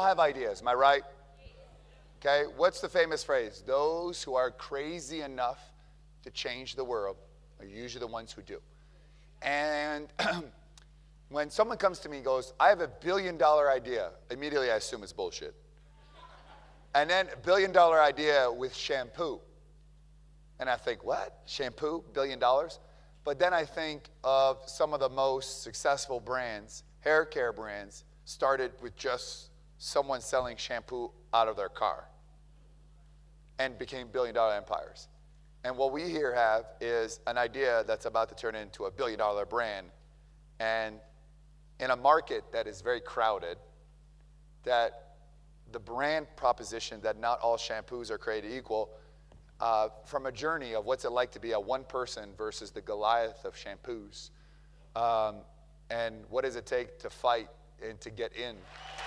all have ideas, am I right? Okay, what's the famous phrase? Those who are crazy enough to change the world are usually the ones who do. And when someone comes to me and goes, I have $1 billion idea, immediately I assume it's bullshit. And then $1 billion idea with shampoo. And I think, what? Shampoo, $1 billion? But then I think of some of the most successful brands, hair care brands, started with just someone selling shampoo out of their car and became billion-dollar empires. And what we here have is an idea that's about to turn into a billion-dollar brand. And in a market that is very crowded, that the brand proposition that not all shampoos are created equal, from a journey of what's it like to be a one person versus the Goliath of shampoos, and what does it take to fight and to get in.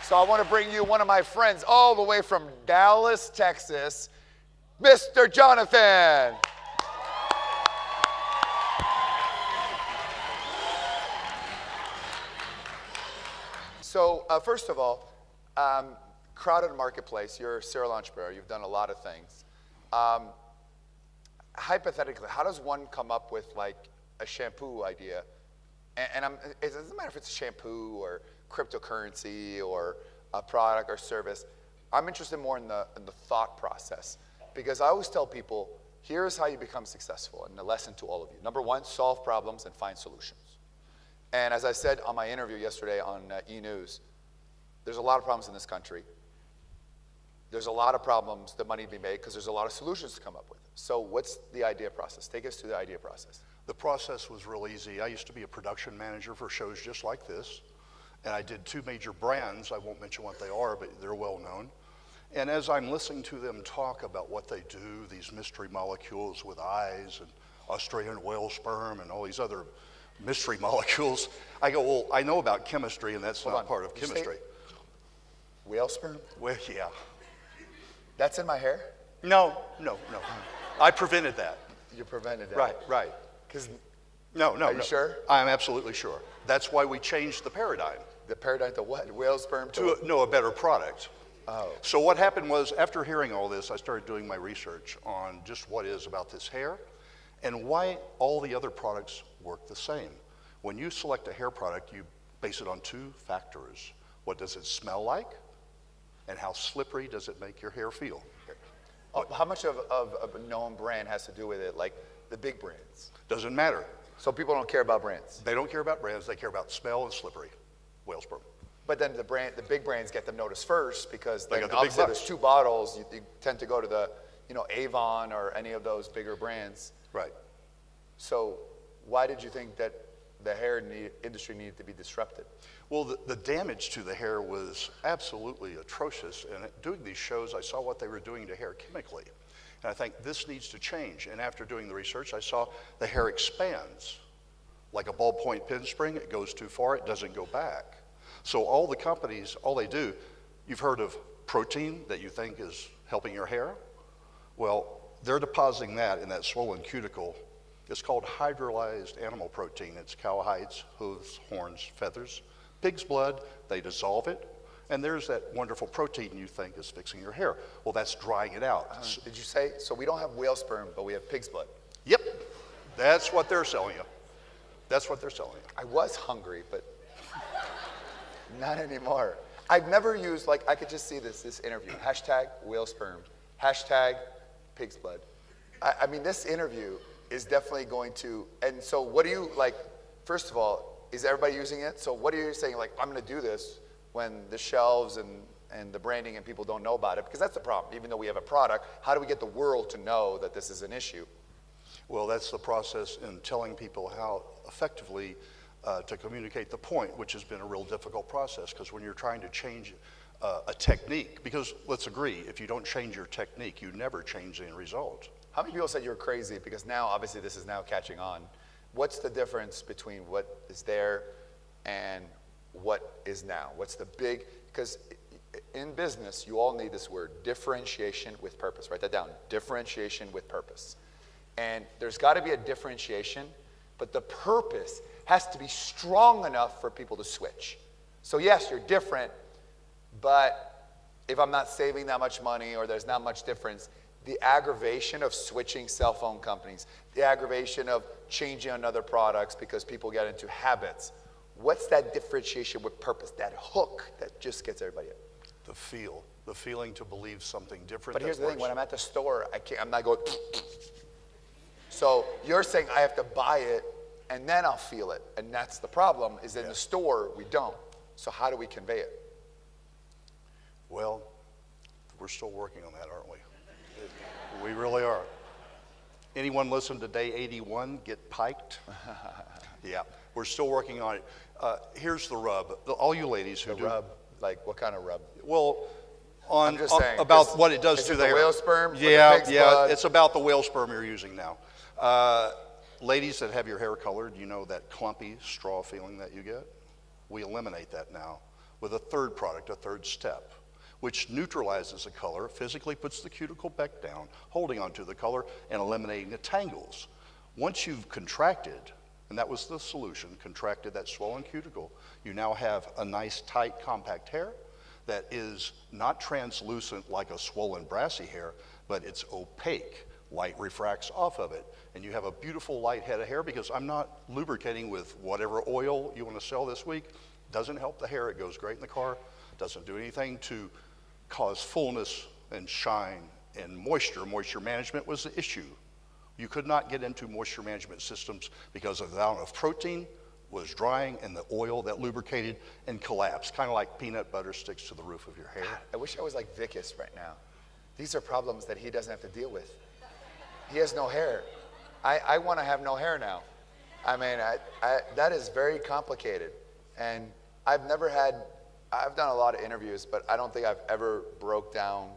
So I want to bring you one of my friends all the way from Dallas, Texas, Mr. Jonathan. So first of all, crowded marketplace, you're a serial entrepreneur, you've done a lot of things. Hypothetically, how does one come up with like a shampoo idea? And it doesn't matter if it's a shampoo or cryptocurrency or a product or service. I'm interested more in the thought process, because I always tell people, here's how you become successful, and the lesson to all of you. Number one, solve problems and find solutions. And as I said on my interview yesterday on E! News, there's a lot of problems in this country. There's a lot of problems that money to be made because there's a lot of solutions to come up with. So what's the idea process? Take us through the idea process. The process was real easy. I used to be a production manager for shows just like this, and I did 2 major brands. I won't mention what they are, but they're well known. And as I'm listening to them talk about what they do, these mystery molecules with eyes and Australian whale sperm and all these other mystery molecules, I go, well, I know about chemistry, and that's not part of chemistry. Whale sperm? Well, yeah. That's in my hair? No. I prevented that. You prevented that? Right. No. Are you sure? I'm absolutely sure. That's why we changed the paradigm. The paradigm to what? Whale sperm? To a better product. Oh. So what happened was, after hearing all this, I started doing my research on just what is about this hair and why all the other products work the same. When you select a hair product, you base it on 2 factors. What does it smell like? And how slippery does it make your hair feel? How much of a known brand has to do with it, like the big brands? Doesn't matter. So people don't care about brands? They don't care about brands, they care about smell and slippery. Whale sperm. But then the big brands get them noticed first, because They then got the big obviously bucks. there's 2 bottles, you tend to go to the, Avon or any of those bigger brands. Right. So why did you think that the hair industry needed to be disrupted? Well, the damage to the hair was absolutely atrocious, and doing these shows, I saw what they were doing to hair chemically. And I think this needs to change. And after doing the research, I saw the hair expands. Like a ballpoint pen spring, it goes too far, it doesn't go back. So all the companies, all they do, you've heard of protein that you think is helping your hair? Well, they're depositing that in that swollen cuticle. It's called hydrolyzed animal protein. It's cow hides, hooves, horns, feathers, pig's blood. They dissolve it, and there's that wonderful protein you think is fixing your hair. Well, that's drying it out. Did you say, so we don't have whale sperm, but we have pig's blood? Yep, that's what they're selling you. That's what they're selling you. I was hungry, but not anymore. I've never used, I could just see this interview, hashtag whale sperm, hashtag pig's blood. I mean, this interview is definitely going to, and so what do you, first of all, is everybody using it? So what are you saying, I'm going to do this when the shelves and the branding and people don't know about it? Because that's the problem. Even though we have a product, how do we get the world to know that this is an issue? Well, that's the process in telling people how effectively to communicate the point, which has been a real difficult process, because when you're trying to change a technique, because let's agree, if you don't change your technique, you never change the end result. How many people said you're crazy? Because now, obviously, this is now catching on. What's the difference between what is there and what is now? What's the big, because in business, you all need this word, differentiation with purpose. Write that down, differentiation with purpose. And there's got to be a differentiation, but the purpose has to be strong enough for people to switch. So yes, you're different, but if I'm not saving that much money or there's not much difference, the aggravation of switching cell phone companies, the aggravation of changing on other products because people get into habits. What's that differentiation with purpose, that hook that just gets everybody up? The feeling to believe something different. But here's the thing, when I'm at the store, I'm not going, so you're saying I have to buy it and then I'll feel it. And that's the problem, is in the store, we don't. So how do we convey it? Well, we're still working on that, aren't we? We really are. Anyone listen to Day 81 get piked? Yeah, we're still working on it. Here's the rub. All you ladies who do. Rub, like what kind of rub? Well, I'm just saying, about what it does to the hair. Whale sperm? Yeah, the blood? It's about the whale sperm you're using now. Ladies that have your hair colored, you know that clumpy straw feeling that you get? We eliminate that now with a third product, a third step, which neutralizes the color, physically puts the cuticle back down, holding onto the color and eliminating the tangles. Once you've contracted, and that was the solution, contracted that swollen cuticle, you now have a nice, tight, compact hair that is not translucent like a swollen, brassy hair, but it's opaque. Light refracts off of it. And you have a beautiful light head of hair, because I'm not lubricating with whatever oil you want to sell this week. Doesn't help the hair. It goes great in the car. Doesn't do anything to cause fullness and shine and moisture. Moisture management was the issue. You could not get into moisture management systems because of the amount of protein was drying and the oil that lubricated and collapsed, kind of like peanut butter sticks to the roof of your hair. I wish I was like Vicus right now. These are problems that he doesn't have to deal with. He has no hair. I want to have no hair now. I mean, that is very complicated. And I've done a lot of interviews, but I don't think I've ever broke down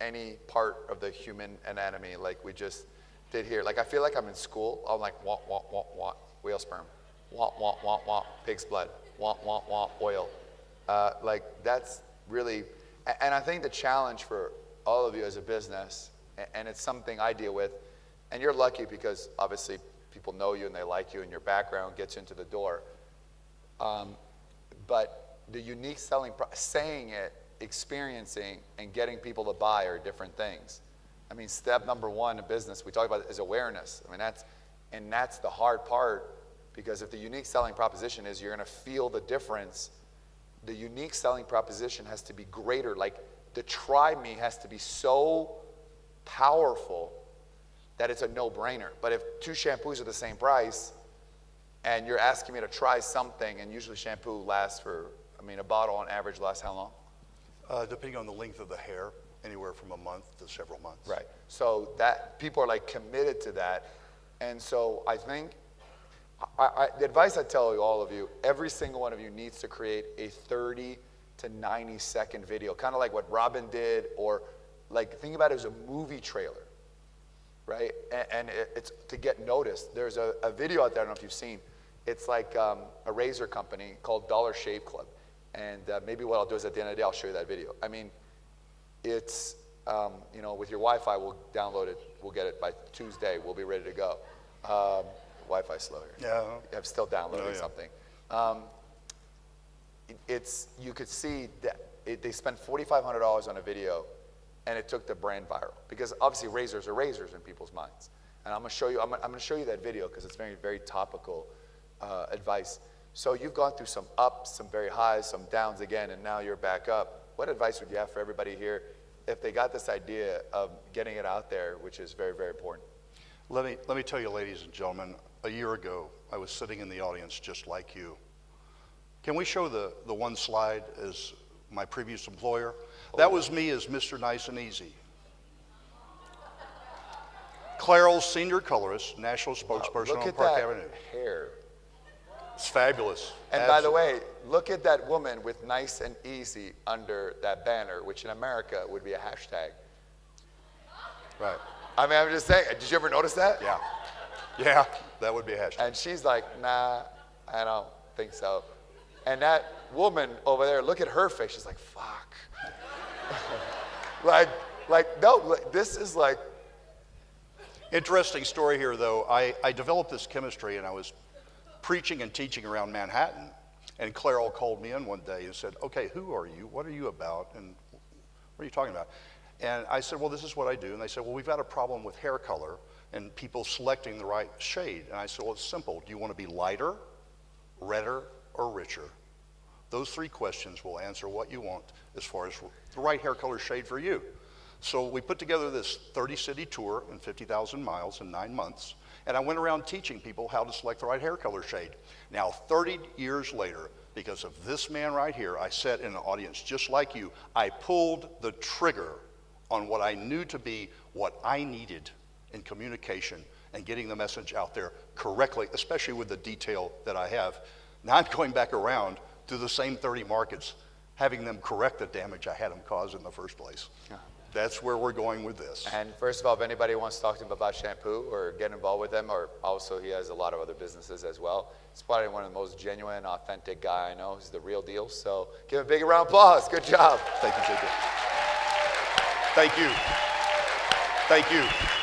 any part of the human anatomy like we just did here. Like, I feel like I'm in school. I'm like, wah, wah, wah, wah, whale sperm. Wah, wah, wah, wah, pig's blood. Wah, wah, wah, oil. Like, that's really, and I think the challenge for all of you as a business, and it's something I deal with, and you're lucky because obviously people know you and they like you and your background gets you into the door. But the unique selling, saying it, experiencing, and getting people to buy are different things. I mean, step number one in business, we talk about is awareness. I mean, that's the hard part, because if the unique selling proposition is you're going to feel the difference, the unique selling proposition has to be greater. Like, the try me has to be so powerful that it's a no-brainer. But if two shampoos are the same price and you're asking me to try something, and usually shampoo lasts for, I mean, a bottle on average lasts how long? Depending on the length of the hair, anywhere from a month to several months. Right. So that people are like committed to that. And so I think the advice I tell you, all of you, every single one of you needs to create a 30 to 90 second video, kind of like what Robin did, or like think about it as a movie trailer, right? And it's to get noticed. There's a video out there, I don't know if you've seen. It's like a razor company called Dollar Shave Club. And maybe what I'll do is at the end of the day, I'll show you that video. I mean, it's, you know, with your Wi-Fi, we'll download it. We'll get it by Tuesday. We'll be ready to go. Wi-Fi's slow here. Yeah. I'm still downloading something. You could see that they spent $4,500 on a video, and it took the brand viral, because obviously razors are razors in people's minds. And I'm going to show you. I'm going to show you that video because it's very, very topical advice. So you've gone through some ups, some very highs, some downs again, and now you're back up. What advice would you have for everybody here if they got this idea of getting it out there, which is very, very important? Let me tell you, ladies and gentlemen, a year ago, I was sitting in the audience just like you. Can we show the one slide as my previous employer? That was me as Mr. Nice and Easy. Clarel's senior colorist, national spokesperson on Park Avenue. Look at that hair. It's fabulous. And by the way, look at that woman with nice and easy under that banner, which in America would be a hashtag. Right. I mean, I'm just saying, did you ever notice that? Yeah. Yeah, that would be a hashtag. And she's like, nah, I don't think so. And that woman over there, look at her face. She's like, fuck. No, this is like. Interesting story here, though. I developed this chemistry, and I was preaching and teaching around Manhattan. And Clarel called me in one day and said, okay, who are you? What are you about? And What are you talking about? And I said, well, this is what I do. And they said, well, we've got a problem with hair color and people selecting the right shade. And I said, well, it's simple. Do you want to be lighter, redder, or richer? Those 3 questions will answer what you want as far as the right hair color shade for you. So we put together this 30-city tour in 50,000 miles in 9 months. And I went around teaching people how to select the right hair color shade. Now, 30 years later, because of this man right here, I sat in an audience just like you. I pulled the trigger on what I knew to be what I needed in communication and getting the message out there correctly, especially with the detail that I have. Now I'm going back around to the same 30 markets, having them correct the damage I had them cause in the first place. Yeah. That's where we're going with this. And first of all, if anybody wants to talk to him about shampoo or get involved with him, or also he has a lot of other businesses as well. He's probably one of the most genuine, authentic guy I know. He's the real deal. So give him a big round of applause. Good job. Thank you, JT. Thank you. Thank you.